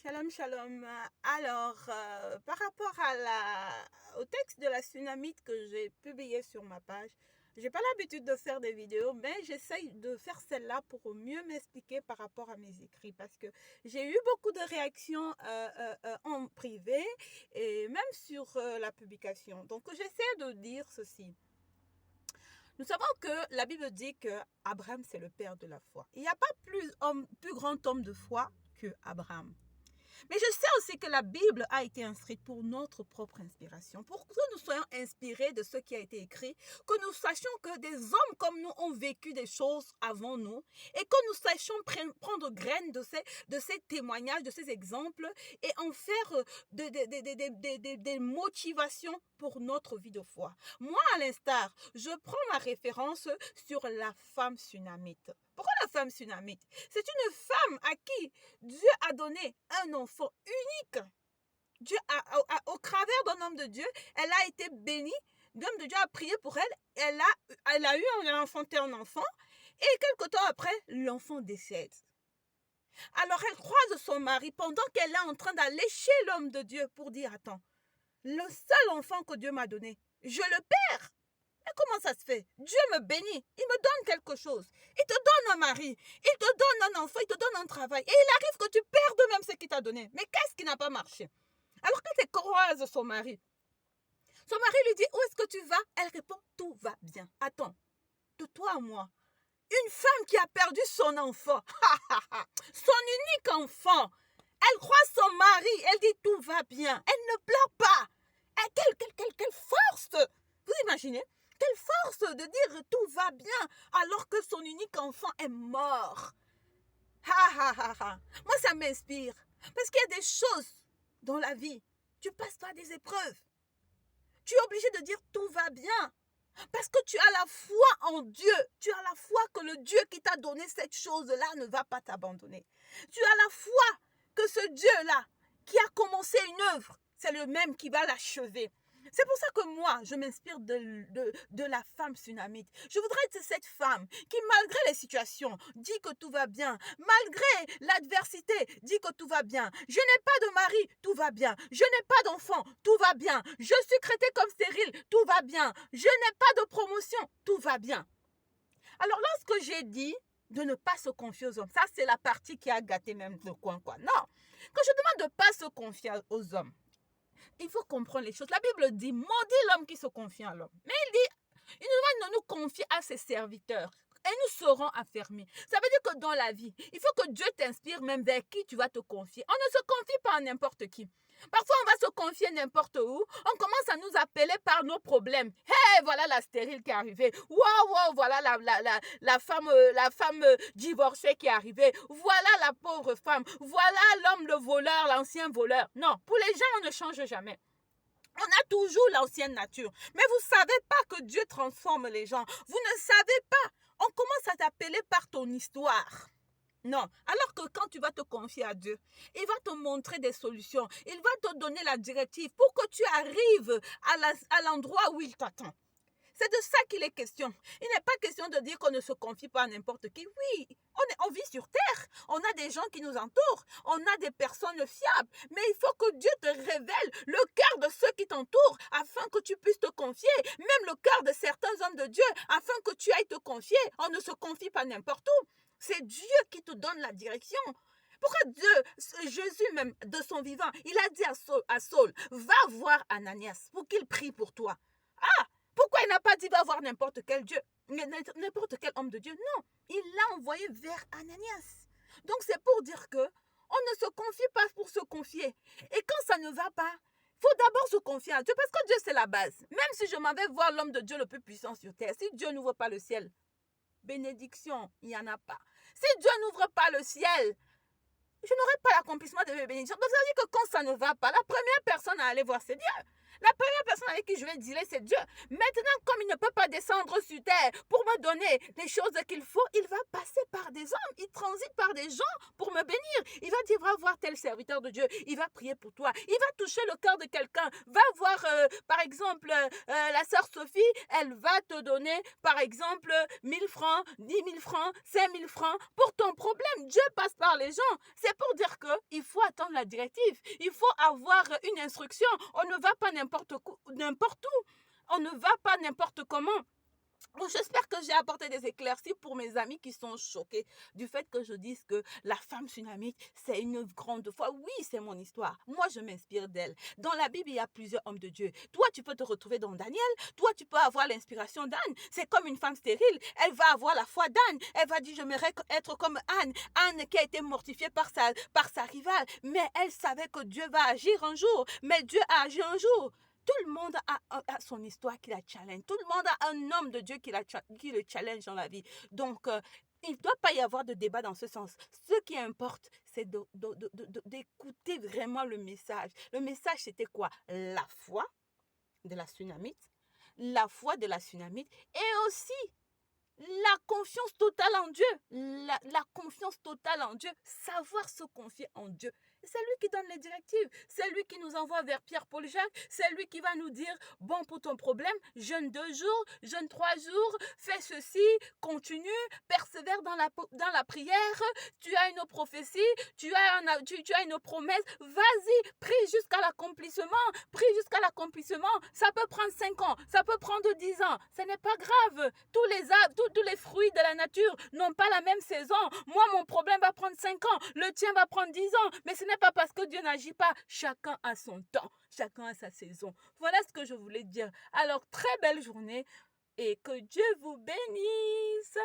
Shalom, shalom. Alors, par rapport au texte de la tsunamite que j'ai publié sur ma page, j'ai pas l'habitude de faire des vidéos, mais j'essaye de faire celle-là pour mieux m'expliquer par rapport à mes écrits parce que j'ai eu beaucoup de réactions en privé et même sur la publication. Donc, j'essaie de dire ceci. Nous savons que la Bible dit que Abraham, c'est le père de la foi. Il n'y a pas plus grand homme de foi que Abraham. Mais je sais aussi que la Bible a été inscrite pour notre propre inspiration, pour que nous soyons inspirés de ce qui a été écrit, que nous sachions que des hommes comme nous ont vécu des choses avant nous et que nous sachions prendre graine de ces témoignages, de ces exemples et en faire des motivations pour notre vie de foi. Moi, à l'instar, je prends ma référence sur la femme sunamite. Pourquoi la femme sunamite? C'est une femme à qui Dieu a donné un enfant unique. Dieu au travers d'un homme de Dieu, elle a été bénie. L'homme de Dieu a prié pour elle. Elle a eu enfanté un enfant. Et quelque temps après, l'enfant décède. Alors elle croise son mari pendant qu'elle est en train d'aller chez l'homme de Dieu pour dire, attends, le seul enfant que Dieu m'a donné, je le perds. Mais comment ça se fait? Dieu me bénit, il me donne quelque chose. Il te donne un mari, il te donne un enfant, il te donne un travail. Et il arrive que tu perdes même ce qu'il t'a donné. Mais qu'est-ce qui n'a pas marché? Alors quand elle croise son mari lui dit, où est-ce que tu vas? Elle répond, tout va bien. Attends, de toi à moi, une femme qui a perdu son enfant, son unique enfant, elle croise son mari, elle dit, tout va bien. Elle ne pleure pas. Quelle force! Vous imaginez? Quelle force de dire tout va bien alors que son unique enfant est mort. Moi, ça m'inspire. Parce qu'il y a des choses dans la vie. Tu passes par des épreuves. Tu es obligé de dire tout va bien. Parce que tu as la foi en Dieu. Tu as la foi que le Dieu qui t'a donné cette chose-là ne va pas t'abandonner. Tu as la foi que ce Dieu-là qui a commencé une œuvre, c'est le même qui va l'achever. C'est pour ça que moi, je m'inspire de la femme sunamite. Je voudrais être cette femme qui, malgré les situations, dit que tout va bien. Malgré l'adversité, dit que tout va bien. Je n'ai pas de mari, tout va bien. Je n'ai pas d'enfant, tout va bien. Je suis traitée comme stérile, tout va bien. Je n'ai pas de promotion, tout va bien. Alors, lorsque j'ai dit de ne pas se confier aux hommes, ça, c'est la partie qui a gâté même le coin, quoi. Non. Quand je demande de ne pas se confier aux hommes, il faut comprendre les choses. La Bible dit, maudit l'homme qui se confie à l'homme. Mais il dit, il nous demande de nous confier à ses serviteurs. Et nous serons affermis. Ça veut dire que dans la vie, il faut que Dieu t'inspire même vers qui tu vas te confier. On ne se confie pas à n'importe qui. Parfois, on va se confier n'importe où. On commence à nous appeler par nos problèmes. Hey, voilà la stérile qui est arrivée. Wow, voilà la femme divorcée qui est arrivée. Voilà la pauvre femme. Voilà l'homme, le voleur, l'ancien voleur. Non, pour les gens, on ne change jamais. On a toujours l'ancienne nature. Mais vous ne savez pas que Dieu transforme les gens. Vous ne savez pas. On commence à t'appeler par ton histoire. Non. Alors que quand tu vas te confier à Dieu, il va te montrer des solutions. Il va te donner la directive pour que tu arrives à l'endroit où il t'attend. C'est de ça qu'il est question. Il n'est pas question de dire qu'on ne se confie pas à n'importe qui. Oui, on vit sur terre. On a des gens qui nous entourent. On a des personnes fiables. Mais il faut que Dieu te révèle le cœur de ceux qui t'entourent afin que tu puisses te confier. Même le cœur de certains hommes de Dieu afin que tu ailles te confier. On ne se confie pas n'importe où. C'est Dieu qui te donne la direction. Pourquoi Dieu, Jésus même, de son vivant, il a dit à Saul, va voir Ananias pour qu'il prie pour toi. Pourquoi il n'a pas dit va voir n'importe quel Dieu, n'importe quel homme de Dieu? Non, il l'a envoyé vers Ananias. Donc c'est pour dire que on ne se confie pas pour se confier. Et quand ça ne va pas, il faut d'abord se confier à Dieu parce que Dieu c'est la base. Même si je m'en vais voir l'homme de Dieu le plus puissant sur terre, si Dieu n'ouvre pas le ciel, bénédiction, il n'y en a pas. Si Dieu n'ouvre pas le ciel, je n'aurai pas l'accomplissement de mes bénédictions. Donc ça veut dire que quand ça ne va pas, la première personne à aller voir c'est Dieu. La première personne avec qui je vais dealer, c'est Dieu. Maintenant, comme il ne peut pas descendre sur terre pour me donner les choses qu'il faut, il va passer par des hommes. Il transite par des gens pour me bénir. Il va dire, va voir tel serviteur de Dieu. Il va prier pour toi. Il va toucher le cœur de quelqu'un. Va voir, par exemple, la sœur Sophie. Elle va te donner, par exemple, 1000 francs, 10 000 francs, 5 000 francs pour ton problème. Dieu passe par les gens. C'est pour dire qu'il faut attendre la directive. Il faut avoir une instruction. On ne va pas n'importe où. On ne va pas n'importe comment. Bon, j'espère que j'ai apporté des éclaircies pour mes amis qui sont choqués du fait que je dise que la femme tsunamite, c'est une grande foi. Oui, c'est mon histoire. Moi, je m'inspire d'elle. Dans la Bible, il y a plusieurs hommes de Dieu. Toi, tu peux te retrouver dans Daniel. Toi, tu peux avoir l'inspiration d'Anne. C'est comme une femme stérile. Elle va avoir la foi d'Anne. Elle va dire, j'aimerais être comme Anne. Anne qui a été mortifiée par sa rivale. Mais elle savait que Dieu va agir un jour. Mais Dieu a agi un jour. Tout le monde a son histoire qui la challenge. Tout le monde a un homme de Dieu qui le challenge dans la vie. Donc, il ne doit pas y avoir de débat dans ce sens. Ce qui importe, c'est d'écouter vraiment le message. Le message, c'était quoi? La foi de la tsunamite. La foi de la tsunamite. Et aussi, la confiance totale en Dieu. La confiance totale en Dieu. Savoir se confier en Dieu. C'est lui qui donne les directives. C'est lui qui nous envoie vers Pierre-Paul Jacques. C'est lui qui va nous dire, bon, pour ton problème, jeûne 2 jours, jeûne 3 jours, fais ceci, continue, persévère dans la prière. Tu as une prophétie, tu as une promesse. Vas-y, prie jusqu'à l'accomplissement. Prie jusqu'à l'accomplissement. Ça peut prendre 5 ans, ça peut prendre 10 ans. Ce n'est pas grave. Tous les arbres, tous les fruits de la nature n'ont pas la même saison. Moi, mon problème va prendre 5 ans. Le tien va prendre 10 ans. Mais ce n'est pas parce que Dieu n'agit pas. Chacun a son temps. Chacun a sa saison. Voilà ce que je voulais dire. Alors, très belle journée et que Dieu vous bénisse.